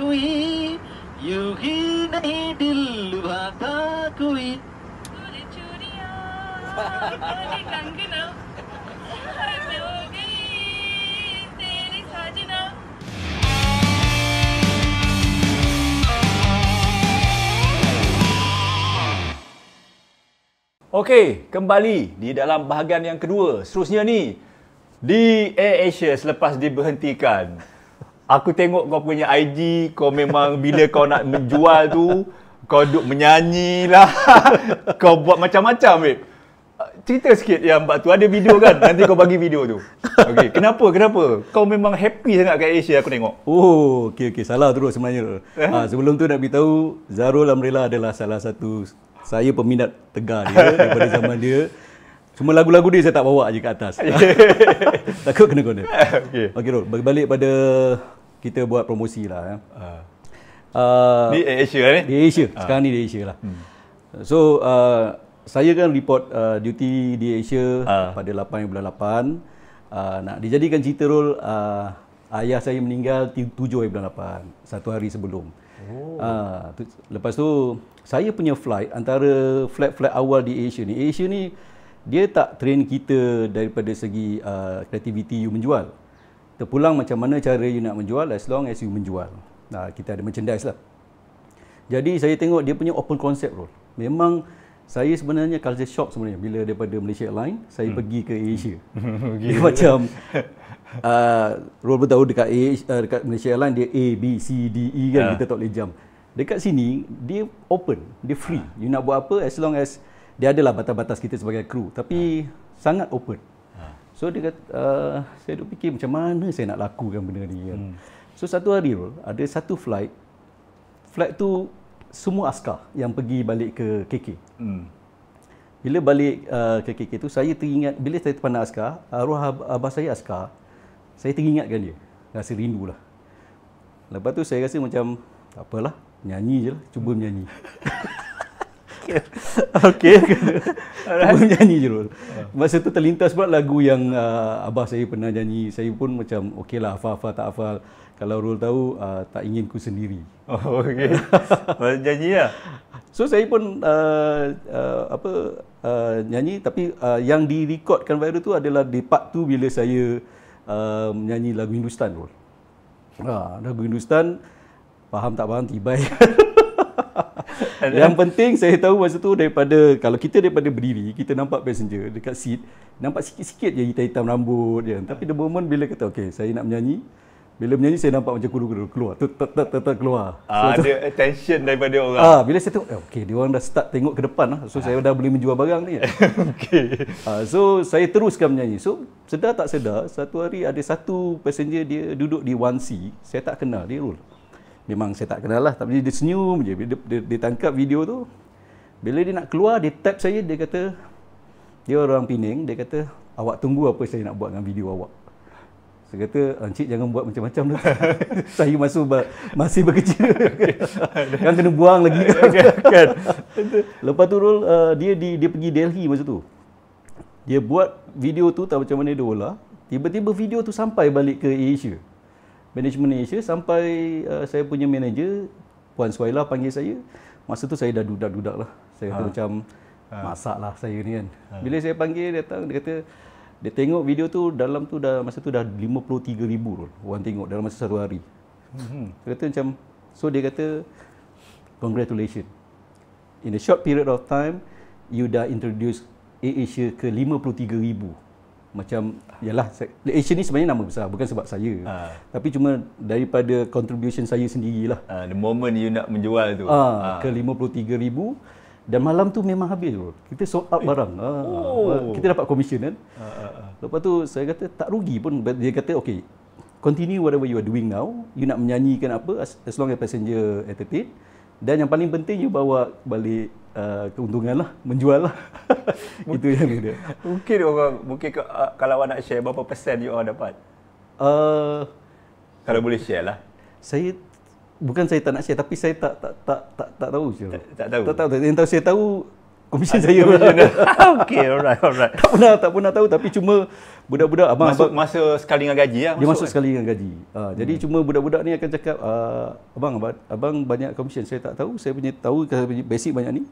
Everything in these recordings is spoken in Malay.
कोई यूं ही नहीं दिल लुभाता कोई तूने चूड़ियां काली कंगना मैं हो गई तेरी साजना. Okey, kembali di dalam bahagian yang kedua. Seterusnya ni, di AirAsia selepas diberhentikan. Aku tengok kau punya IG, kau memang bila kau nak menjual tu, kau duk menyanyi lah. Kau buat macam-macam, babe. Cerita sikit yang bab tu, ada video kan? Nanti kau bagi video tu. Okey, kenapa? Kau memang happy sangat kat AirAsia aku tengok. Oh, okey. Salah terus sebenarnya. Sebelum tu nak beritahu, Zarul Amrilla adalah salah satu saya peminat tegar dia daripada zaman dia. Cuma lagu-lagu dia saya tak bawa je ke atas. Takut kena kona. Okey, Rol. Balik pada kita buat promosi lah. Di AirAsia ni? Di AirAsia. Sekarang ni di AirAsia lah. So, saya kan report duty di AirAsia pada 8 bulan 8. Nak dijadikan cerita, Rol, ayah saya meninggal 7 bulan 8. Satu hari sebelum. Lepas tu saya punya flight, antara flight awal di AirAsia ni, AirAsia ni dia tak train kita daripada segi kreativiti you menjual. Terpulang macam mana cara you nak menjual as long as you menjual. Kita ada merchandise lah. Jadi saya tengok dia punya open concept, Rol. Memang saya sebenarnya culture shock sebenarnya bila daripada Malaysia Airlines saya pergi ke AirAsia. Dia macam Rol pun tahu dekat Malaysia Airlines dia A, B, C, D, E kan, kita tak boleh jump. Dekat sini dia open, dia free. You nak buat apa as long as dia adalah batas-batas kita sebagai kru, tapi sangat open. So dia kata, saya duk fikir macam mana saya nak lakukan benda ni kan. So satu hari, Rol, ada satu flight tu semua askar yang pergi balik ke KK. Bila balik ke KK tu, saya teringat, bila saya terpandang askar, arwah abah saya askar, saya teringatkan dia. Rasa rindu lah. Lepas tu saya rasa macam, tak apalah, nyanyi je lah, cuba menyanyi. Okey. Cuba menyanyi je, Rol. Masa tu terlintas pula lagu yang abah saya pernah nyanyi. Saya pun macam, okey lah, hafal-hafal tak hafal. Kalau Rol tahu, tak ingin ku sendiri. Oh, okey. Nyanyi lah. So saya pun nyanyi, tapi yang direkodkan viral tu adalah di part tu bila saya menyanyi lagu Hindustan, Rol. Lagu Hindustan, faham tak faham tibai. Yang penting saya tahu masa tu kalau kita daripada berdiri, kita nampak passenger dekat seat, nampak sikit-sikit je hitam-hitam rambut je. Tapi the moment bila kata okey, saya nak menyanyi, bila menyanyi saya nampak macam kuru-kuru keluar. Keluar. Ada attention daripada orang. Bila saya tengok, okey, dia orang dah start tengok ke depan lah. So saya dah boleh menjual barang ni. Okey. So saya teruskan menyanyi. So sedar tak sedar, satu hari ada satu passenger dia duduk di 1C. Saya tak kenal dia, Rul. Memang saya tak kenal lah, tapi dia senyum je. Dia tangkap video tu, bila dia nak keluar, dia tap saya, dia kata, dia orang Penang, dia kata, awak tunggu apa saya nak buat dengan video awak. Saya kata, Encik jangan buat macam-macam dah. Saya masih berkecil. Kan kena buang lagi. Kan? Lepas tu, Rul, dia pergi Delhi masa tu. Dia buat video tu, tak macam mana dia olah. Tiba-tiba video tu sampai balik ke AirAsia. Management AirAsia, sampai saya punya manager Puan Suhaila panggil saya. Masa tu saya dah dudak-dudak lah. Saya kata macam masak lah saya ni kan. Bila saya panggil, datang, dia kata dia tengok video tu, dalam tu dah, masa tu dah 53,000 orang tengok dalam masa satu hari. Dia kata macam, so dia kata congratulations, in a short period of time you dah introduce AirAsia ke 53,000. Macam, yalah, AirAsia ni sebenarnya nama besar, bukan sebab saya. Tapi cuma daripada contribution saya sendirilah. The moment you nak menjual tu. Ke 53,000. Dan malam tu memang habis, bro. Kita sold out barang. Kita dapat commission kan. Lepas tu saya kata tak rugi pun. Dia kata okay, continue whatever you are doing now. You nak menyanyikan apa, as long as passenger entertain. Dan yang paling penting you bawa balik keuntungan lah, menjual lah. Itu yang dia. Mungkin kalau awak nak share, berapa persen you all dapat? Kalau boleh share lah. Bukan saya tak nak share, tapi saya tak tahu je. Tak tahu. Yang tahu saya tahu komisen saya. Okey, alright. Tak pernah tahu, tapi cuma budak-budak Masuk masa sekali dengan gaji lah. dia masuk sekali dengan gaji. Jadi cuma budak-budak ni akan cakap, abang banyak komisen, saya tak tahu. Saya punya tahu basic banyak ni.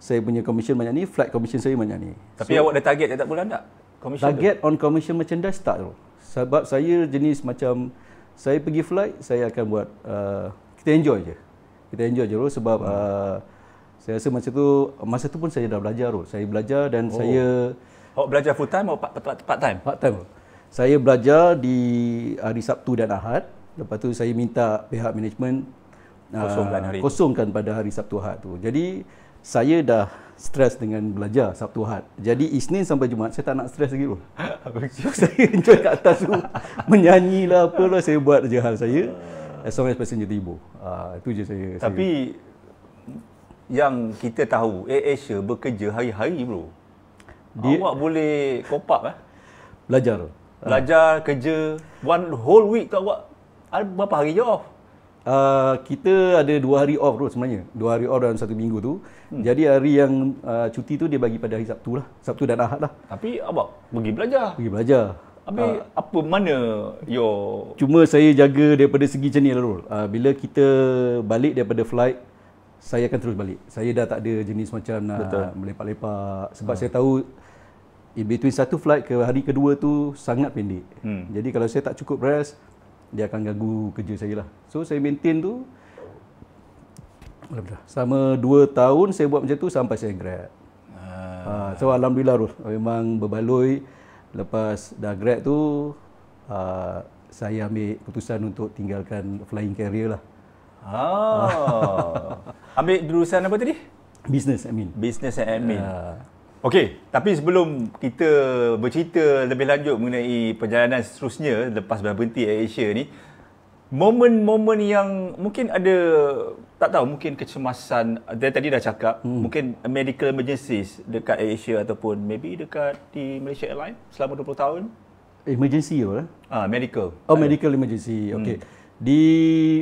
Saya punya komisen banyak ni, flight komisen saya banyak ni. Tapi awak ada target tiap bulan tak? Commission Target on commission merchandise tak tu. Sebab saya jenis macam saya pergi flight, saya akan buat kita enjoy je. Sebab saya rasa masa tu pun saya dah belajar tu. Saya belajar dan saya Awak belajar full time atau part time? part time. Saya belajar di hari Sabtu dan Ahad. Lepas tu saya minta pihak management kosongkan pada hari Sabtu Ahad tu. Jadi saya dah stres dengan belajar Sabtu Ahad. Jadi Isnin sampai Jumaat saya tak nak stres lagi tu. Saya enjoy kat atas tu. Menyanyi lah apalah, saya buat je hal saya. As long as passenger terhibur. Itu je saya. Tapi yang kita tahu, AirAsia bekerja hari-hari bro. Awak boleh cope up Belajar. Belajar, kerja, one whole week tu awak ada berapa hari je off? Kita ada 2 hari off tu sebenarnya. 2 hari off dalam 1 minggu tu. Jadi hari yang cuti tu dia bagi pada hari Sabtu lah. Sabtu dan Ahad lah. Tapi awak pergi belajar. Habis apa mana Cuma saya jaga daripada segi macam ni lah Rul. Bila kita balik daripada flight, saya akan terus balik. Saya dah tak ada jenis macam nak melepak-lepak. Sebab saya tahu in between satu flight ke hari kedua tu sangat pendek. Jadi kalau saya tak cukup rest, dia akan ganggu kerja saya lah. So saya maintain tu. Selama 2 tahun saya buat macam tu sampai saya grad. So alhamdulillah Rul, memang berbaloi. Lepas dah grad tu, saya ambil keputusan untuk tinggalkan flying carrier lah. Ambil jurusan apa tadi? Business admin. Business and admin. Okey, tapi sebelum kita bercerita lebih lanjut mengenai perjalanan seterusnya lepas berhenti AirAsia ni, momen-momen yang mungkin ada, tak tahu, mungkin kecemasan, dia tadi dah cakap, mungkin medical emergencies dekat AirAsia ataupun maybe dekat di Malaysia Airlines selama 20 tahun. Emergency apa? Medical. Medical emergency. Okey. Di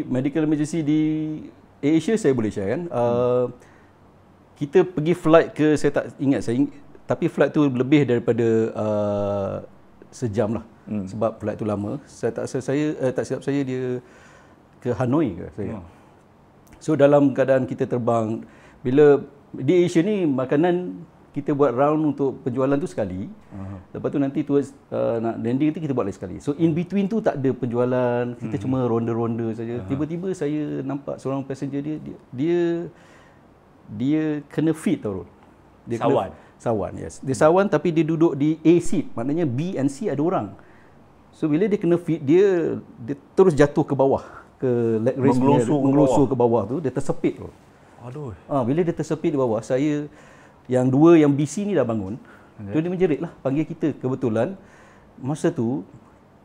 medical emergency di AirAsia saya boleh share kan. Kita pergi flight ke, saya tak ingat, tapi flight tu lebih daripada sejam lah. Sebab flight tu lama. Tak silap saya dia ke Hanoi ke saya. So dalam keadaan kita terbang, bila di Asia ni makanan kita buat round untuk penjualan tu sekali. Lepas tu nanti towards nak landing tu kita buat lagi sekali. So in between tu tak ada penjualan, kita cuma ronda-ronda saja. Tiba-tiba saya nampak seorang passenger dia kena fit tau. Sawan, yes. Dia sawan tapi dia duduk di A seat, maknanya B and C ada orang. So bila dia kena fit, dia terus jatuh ke bawah, ke leg raise, menggelosor ke bawah tu, dia tersepit tu. Aduh. Bila dia tersepit di bawah, saya yang dua yang BC ni dah bangun. Okay. Dia menjerit lah, panggil kita. Kebetulan masa tu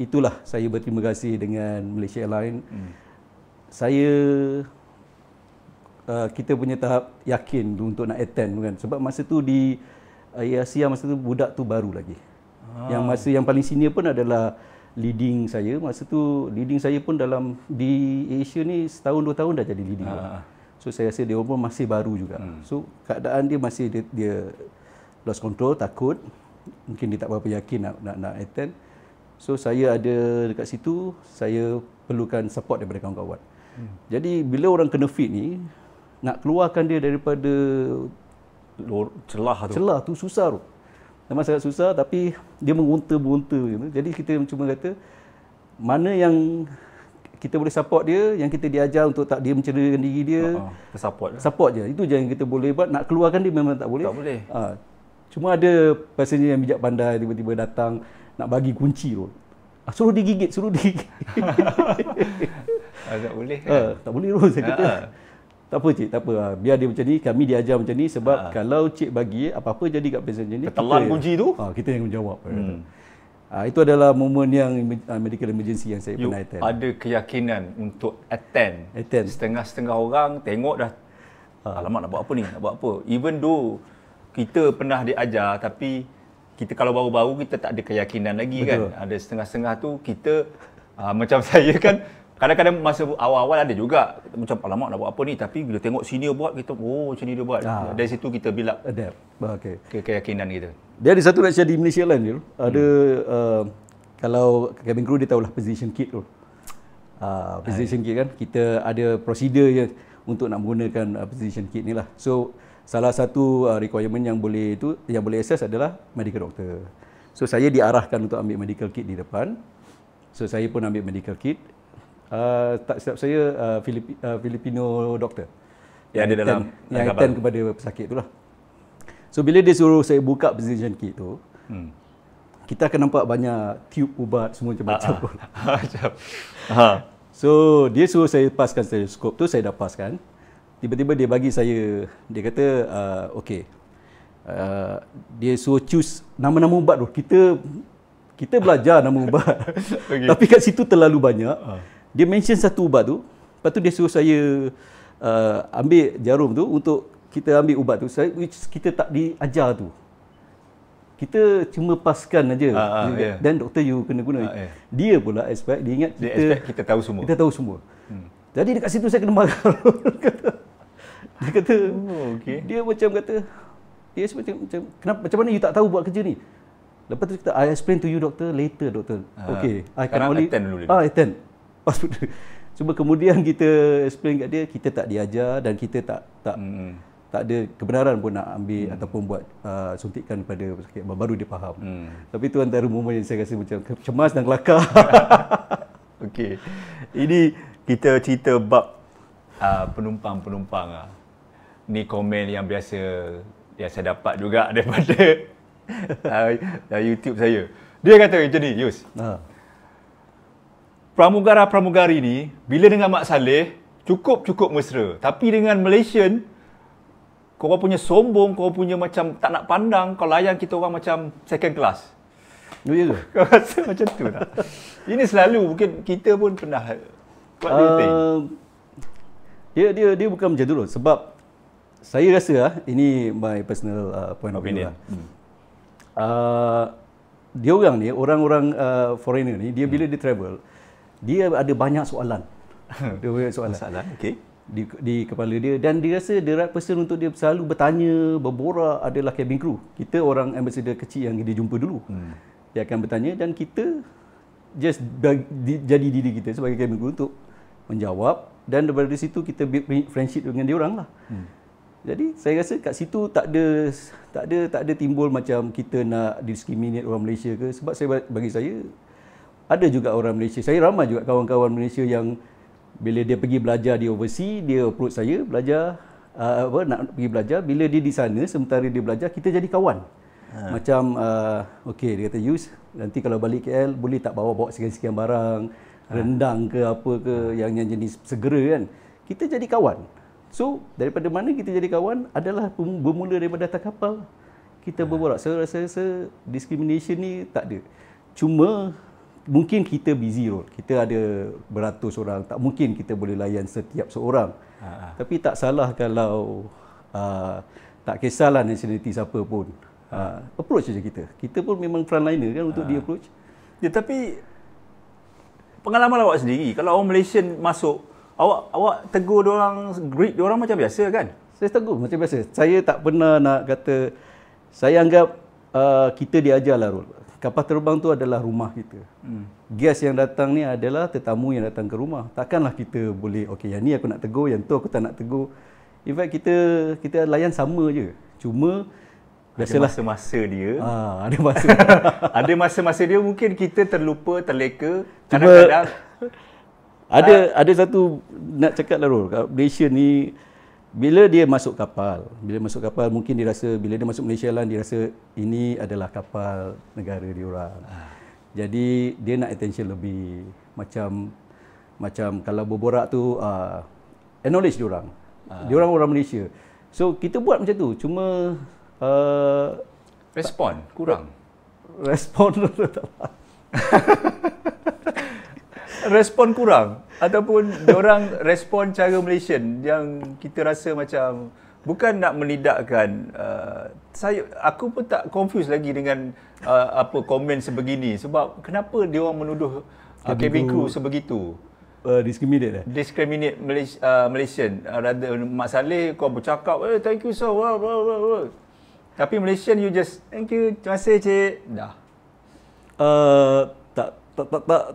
itulah saya berterima kasih dengan Malaysia Airlines. Kita punya tahap yakin untuk nak attend kan. Sebab masa tu di Asia, masa tu budak tu baru lagi. Yang paling senior pun adalah leading saya. Masa tu leading saya pun di Asia ni setahun 2 tahun dah jadi leading. So saya rasa dia pun masih baru juga. So keadaan dia masih dia lost control, takut. Mungkin dia tak berapa yakin nak attend. So saya ada dekat situ, saya perlukan support daripada kawan-kawan. Jadi bila orang kena fit ni, nak keluarkan dia daripada celah tu susah tu. Memang sangat susah, tapi dia mengunta-bunta gitu. Jadi kita cuma kata mana yang kita boleh support dia, yang kita diajar untuk tak dia mencederakan diri dia, support je. Itu je yang kita boleh buat. Nak keluarkan dia memang tak boleh. Cuma ada passenger yang bijak pandai tiba-tiba datang nak bagi kunci tu. Suruh digigit. Tak boleh kan? Tak boleh tu saya kata. Tak apa cik, tak apa. Biar dia macam ni, kami diajar macam ni sebab kalau cik bagi apa-apa jadi kat passenger ni, ketelan kunci tu, kita yang menjawab. Itu adalah momen yang medical emergency yang saya pernah attend. Ada keyakinan untuk attend. Setengah-setengah orang tengok dah, alamak nak buat apa ni, nak buat apa. Even though kita pernah diajar, tapi kita kalau baru-baru kita tak ada keyakinan lagi. Betul. Kan. Ada setengah-setengah tu kita, macam saya kan, Kadang-kadang masa awal-awal ada juga macam alamak nak buat apa ni, tapi bila tengok senior buat kita macam ni dia buat. Dari situ kita build up Adapt. Okay. keyakinan kita. Dia ada satu nasihat di Malaysia lain je. Ada kalau cabin crew dia tahulah position kit tu. Position kit kan, kita ada prosedur yang untuk nak menggunakan position kit ni lah. So salah satu requirement yang boleh access adalah medical doctor. So saya diarahkan untuk ambil medical kit di depan. So saya pun ambil medical kit. Tak silap saya Filipino doktor Yang ada dalam yang attend kepada pesakit tu lah. So bila dia suruh saya buka position kit tu, kita akan nampak banyak tube ubat semua macam-macam. So dia suruh saya paskan stetoskop tu, saya dah paskan. Tiba-tiba dia bagi saya, dia kata okey, dia suruh choose nama-nama ubat tu. Kita belajar nama ubat. Okay. Tapi kat situ terlalu banyak. Dia mention satu ubat tu, lepas tu dia suruh saya ambil jarum tu untuk kita ambil ubat tu, which kita tak diajar tu. Kita cuma paskan aja. Dan doktor you kena guna. Dia pula expect, dia ingat kita tahu semua. Kita tahu semua. Jadi dekat situ saya kena marah. Dia kata, dia macam kata, dia macam kenapa, macam mana you tak tahu buat kerja ni? Lepas tu kita, I explain to you doctor later doctor. Okay, I can only attend dulu. Attend. Cuma kemudian kita explain kat dia, kita tak diajar dan kita tak ada kebenaran pun nak ambil ataupun buat suntikan kepada pesakit, baru dia faham. Tapi itu antara momen yang saya rasa macam cemas dan kelakar. Okey. Ini kita cerita bab penumpang-penumpang. Ni komen yang biasa yang saya dapat juga daripada YouTube saya. Dia kata macam ni, Yus. Pramugara-pramugari ni bila dengan Mak Saleh cukup mesra, tapi dengan Malaysian korang punya sombong, korang punya macam tak nak pandang, kau layan kita orang macam second class. Oh ya ke? Kau rasa macam tu tak? Ini selalu, mungkin kita pun pernah. What do you think? Dia bukan macam tu loh. Sebab saya rasa ini my personal point of view lah. Dia orang ni, orang-orang foreigner ni, dia bila dia travel, dia ada banyak soalan. Dia banyak soalan. Okay. Di kepala dia, dan dia rasa the right person untuk dia selalu bertanya, berborak adalah cabin crew. Kita orang ambassador kecil yang dia jumpa dulu. Dia akan bertanya dan kita just jadi diri kita sebagai cabin crew untuk menjawab, dan daripada situ kita build friendship dengan dia orang lah. Jadi saya rasa kat situ tak ada timbul macam kita nak discriminate orang Malaysia ke, sebab bagi saya ada juga orang Malaysia. Saya ramai juga kawan-kawan Malaysia yang bila dia pergi belajar di overseas, dia approach saya belajar nak pergi belajar. Bila dia di sana, sementara dia belajar, kita jadi kawan. Macam okey, dia kata, Yus, nanti kalau balik KL boleh tak bawa sekian-sekian barang, rendang ke apa ke yang jenis segera kan. Kita jadi kawan. So daripada mana kita jadi kawan adalah bermula daripada atas kapal. Kita berborak. Saya rasa discrimination ni tak ada. Cuma mungkin kita busy role. Kita ada beratus orang. Tak mungkin kita boleh layan setiap seorang. Tapi tak salah kalau tak kisahlah nationality siapa pun. Approach saja kita. Kita pun memang frontliner kan untuk di approach. Ya, tapi pengalaman awak sendiri, kalau orang Malaysian masuk, awak tegur diorang, greet diorang macam biasa kan? Saya tegur macam biasa. Saya tak pernah nak kata, saya anggap kita diajarlah role. Kapal terbang tu adalah rumah kita. Guest yang datang ni adalah tetamu yang datang ke rumah. Takkanlah kita boleh, okey yang ni aku nak tegur, yang tu aku tak nak tegur. In fact kita layan sama je. Cuma biasalah ada masa-masa dia. Ada masa. Ada masa-masa dia mungkin kita terlupa, terleka. Kadang-kadang ada satu nak cakap lah Rol. Malaysia ni bila dia masuk kapal mungkin dia rasa, bila dia masuk Malaysia lah, dia rasa ini adalah kapal negara dia orang. Jadi dia nak attention lebih, macam kalau berborak tu acknowledge dia orang. Dia orang Malaysia. So kita buat macam tu, cuma respon kurang. Respon kurang ataupun diorang respon cara Malaysian yang kita rasa macam, bukan nak menidakkan, aku pun tak confuse lagi dengan komen sebegini, sebab kenapa diorang menuduh cabin crew sebegitu. discriminate Discriminate Malaysian. Rather Mak Saleh kau bercakap, thank you sir. Tapi Malaysian you just thank you, terima kasih cik. Dah. Tak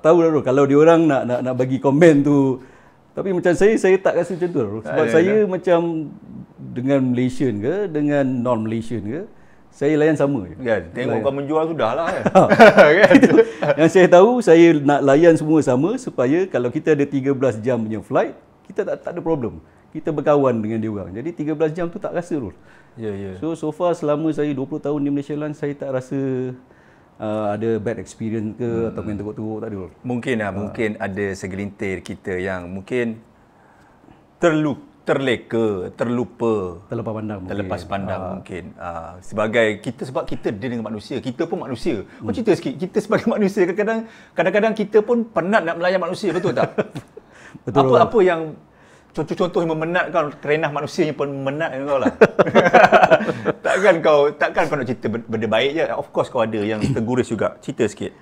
tahu dah bro. Kalau diorang nak bagi komen tu, tapi macam saya tak rasa macam tu bro. Sebab saya macam dengan Malaysian ke, dengan non Malaysian ke, saya layan sama je. Kan, tengok kau menjual sudahlah kan. Kan? Yang saya tahu, saya nak layan semua sama supaya kalau kita ada 13 jam punya flight, kita tak ada problem. Kita berkawan dengan dia orang. Jadi 13 jam tu tak rasa bro. Ya. So far selama saya 20 tahun di Malaysia Airlines, saya tak rasa ada bad experience ke atau yang teruk-teruk, tak ada bro. Mungkin ada segelintir kita yang mungkin terleka, terlupa, terlepas pandang mungkin. Sebab kita dia dengan manusia, kita pun manusia. Kau cerita sikit, kita sebagai manusia kadang-kadang kita pun penat nak melayan manusia, betul tak? Betul. Apa yang contoh-contoh yang memenatkan, kerenah manusianya pun memenat kau lah. takkan kau nak cerita benda baik je. Of course kau ada yang terguris juga. Cerita sikit.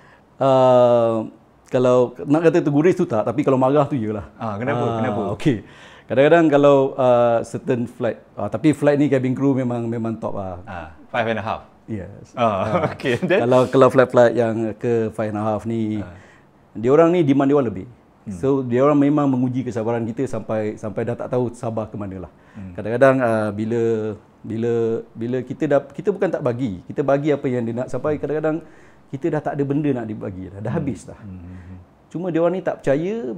Kalau nak kata terguris tu tak, tapi kalau marah tu iyalah. Kenapa? Okey. Kadang-kadang kalau certain flight, tapi flight ni cabin crew memang top lah. 5.5. Yes. Okay. Kalau flight yang ke 5.5 ni, diorang ni demand dia orang lebih. So dia orang memang menguji kesabaran kita sampai dah tak tahu sabar ke mana lah. Kadang-kadang bila kita bukan tak bagi, kita bagi apa yang dia nak, sampai kadang-kadang kita dah tak ada benda nak dibagi dah habis dah. Cuma dia orang ni tak percaya,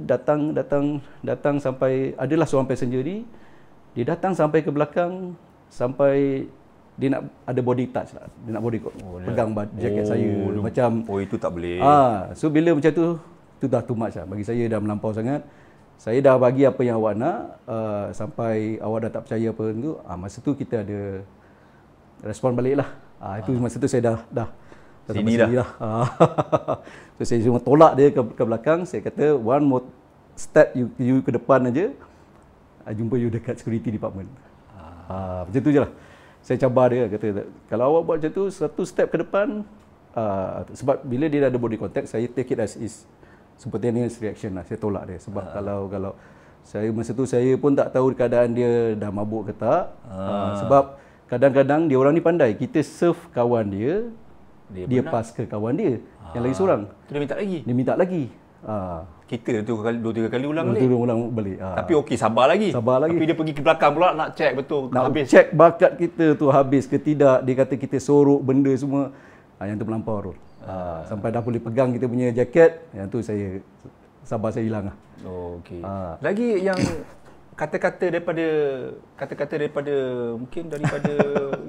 datang sampai, adalah seorang passenger ni, dia datang sampai ke belakang, sampai dia nak ada body touch lah. Dia nak pegang jaket saya macam itu tak boleh. So bila macam tu dah too much lah. Bagi saya dah melampau sangat. Saya dah bagi apa yang awak nak, sampai awak dah tak percaya apa tu, masa tu kita ada respon balik lah. Itu masa tu saya dah sini dah. So saya cuma tolak dia ke belakang. Saya kata one more step you ke depan aja, jumpa you dekat security department. Macam tu je lah. Saya cabar dia, kata kalau awak buat macam tu, satu step ke depan, sebab bila dia dah ada body contact, saya take it as is spontaneous reaction lah. Saya tolak dia. Sebab kalau saya masa tu saya pun tak tahu keadaan dia dah mabuk ke tak. Sebab kadang-kadang dia orang ni pandai. Kita serve kawan dia pass ke kawan dia yang lagi seorang. Dia minta lagi. Kita tu 2-3 kali ulang balik. Tapi okey, sabar lagi. Tapi dia pergi ke belakang pula nak check betul nak habis. Check bakat kita tu habis ke tidak. Dia kata kita sorok benda semua. Yang tu melampau. Sampai dah boleh pegang kita punya jaket, yang tu sabar saya hilang lah. Okey. Lagi yang kata-kata daripada mungkin daripada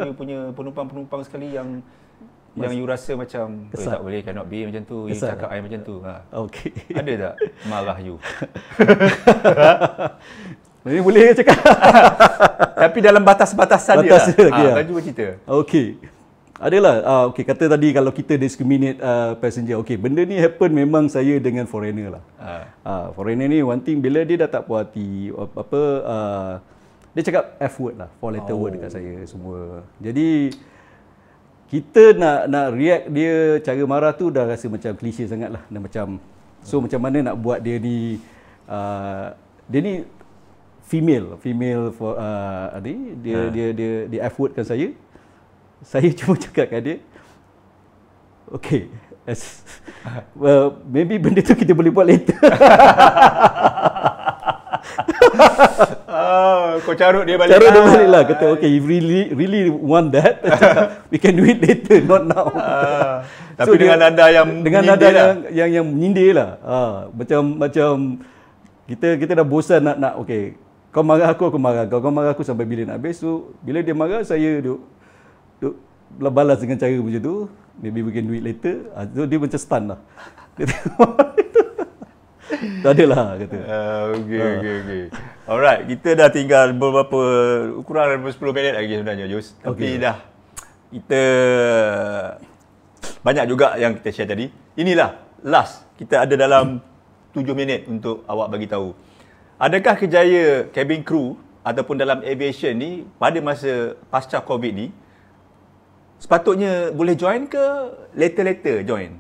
you punya penumpang-penumpang sekali yang you rasa macam tak boleh, cannot be macam tu, you cakap macam tu. Okey. Ada tak marah you? Ini boleh cakap. Tapi dalam batas-batasan dia lah. Kau cuba cerita. Okey. Adalah, okey, kata tadi kalau kita discriminate passenger. Okey, benda ni happen memang saya dengan foreigner lah. Foreigner ni one thing, bila dia dah tak puas hati, dia cakap F word lah, 4 letter word dekat saya semua. Jadi kita nak react dia, cara marah tu dah rasa macam klise sangat lah. Dan macam macam mana nak buat dia ni female for dia F word kan saya. Saya cuma cakap kat dia, okay, well, maybe benda tu kita boleh buat later. Kau carut dia balik. Lah. Kata, okay, if really want that, we can do it later, not now. Tapi dengan nada yang yang menyindir lah. Macam kita dah bosan nak okay, kau marah aku marah kau marah aku sampai bila nak habis. So bila dia marah, saya duk balas dengan cara macam tu, maybe we can do it later. So dia macam stun lah. Tak adalah kata. Okay. Alright, kita dah tinggal beberapa, kurang daripada 10 minit lagi sebenarnya, Jus. Tapi dah kita banyak juga yang kita share tadi. Inilah last, kita ada dalam 7 minit untuk awak bagi tahu. Adakah kerjaya cabin crew ataupun dalam aviation ni pada masa pasca COVID ni sepatutnya boleh join ke later join?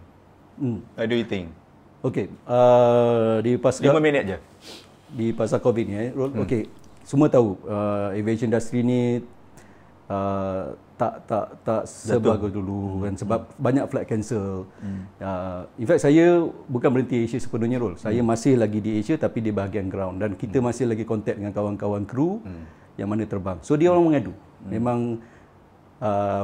What do you think? Okay, di pasca 5 minit je. di pasal COVID ni, okey, semua tahu aviation industry ni tak sebagus dulu kan, sebab banyak flight cancel. In fact saya bukan berhenti Asia sepenuhnya, Rol. Saya masih lagi di Asia tapi di bahagian ground, dan kita masih lagi kontak dengan kawan-kawan kru yang mana terbang. So dia orang mengadu. Memang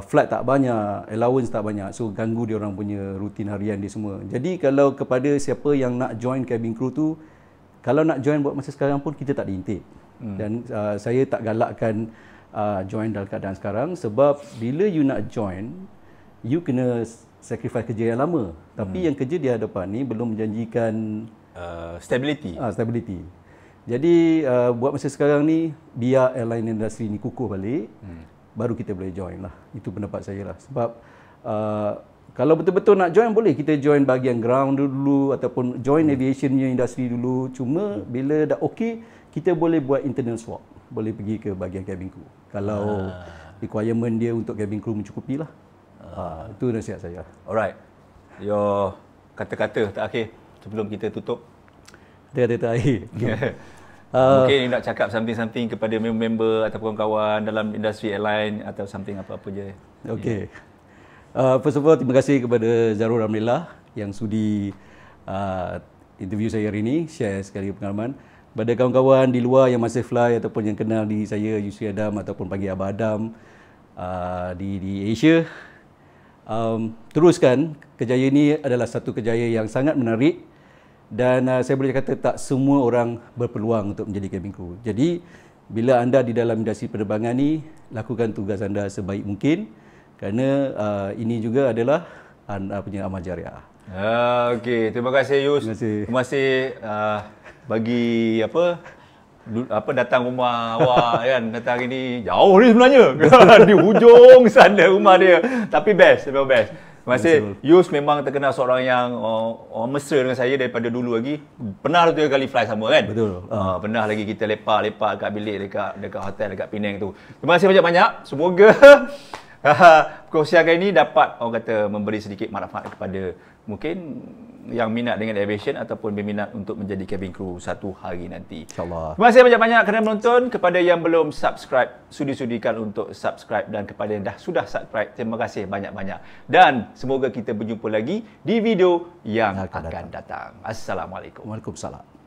flight tak banyak, allowance tak banyak, so ganggu dia orang punya rutin harian dia semua. Jadi kalau kepada siapa yang nak join cabin crew tu, kalau nak join buat masa sekarang pun kita tak diintake. Dan saya tak galakkan join dalam keadaan sekarang, sebab bila you nak join, you kena sacrifice kerja yang lama. Tapi yang kerja di hadapan ni belum menjanjikan stability. Jadi buat masa sekarang ni, biar airline industry ni kukuh balik, baru kita boleh join lah. Itu pendapat saya lah. Sebab kalau betul-betul nak join, boleh kita join bahagian ground dulu ataupun join aviation punya industri dulu. Cuma bila dah okey, kita boleh buat internal swap, boleh pergi ke bahagian cabin crew kalau requirement dia untuk cabin crew mencukupi lah. Itu nasihat saya. Alright, your kata-kata terakhir sebelum kita tutup. Kata-kata terakhir. Mungkin nak cakap something kepada member ataupun kawan dalam industri airline atau something apa-apa je. Okay. First of all, terima kasih kepada Zarul Ramlillah yang sudi interview saya hari ini, share sekali pengalaman. Pada kawan-kawan di luar yang masih fly ataupun yang kenal di saya, Yusri Adam ataupun panggil Abah Adam di Asia, teruskan. Kejayaan ini adalah satu kejayaan yang sangat menarik, dan saya boleh kata tak semua orang berpeluang untuk menjadi cabin crew. Jadi bila anda di dalam industri penerbangan ni, lakukan tugas anda sebaik mungkin, kerana ini juga adalah anda punya amal jariah. Okey, terima kasih Yus. Terima kasih bagi apa datang rumah awak kan, datang hari ni. Jauh ni sebenarnya. Di hujung sana rumah dia. Tapi best, memang best. Terima kasih. Yus memang terkenal seorang yang mesra dengan saya daripada dulu lagi. Pernah 2 kali fly sama kan? Betul. Pernah lagi kita lepak dekat bilik dekat hotel dekat Penang tu. Terima kasih banyak-banyak. Semoga perkongsian kali ini dapat orang kata memberi sedikit manfaat kepada mungkin yang minat dengan aviation ataupun berminat untuk menjadi cabin crew satu hari nanti. InsyaAllah. Terima kasih banyak-banyak kerana menonton. Kepada yang belum subscribe, sudi-sudikan untuk subscribe, dan kepada yang sudah subscribe, terima kasih banyak-banyak. Dan semoga kita berjumpa lagi di video yang akan datang. Assalamualaikum. Waalaikumsalam.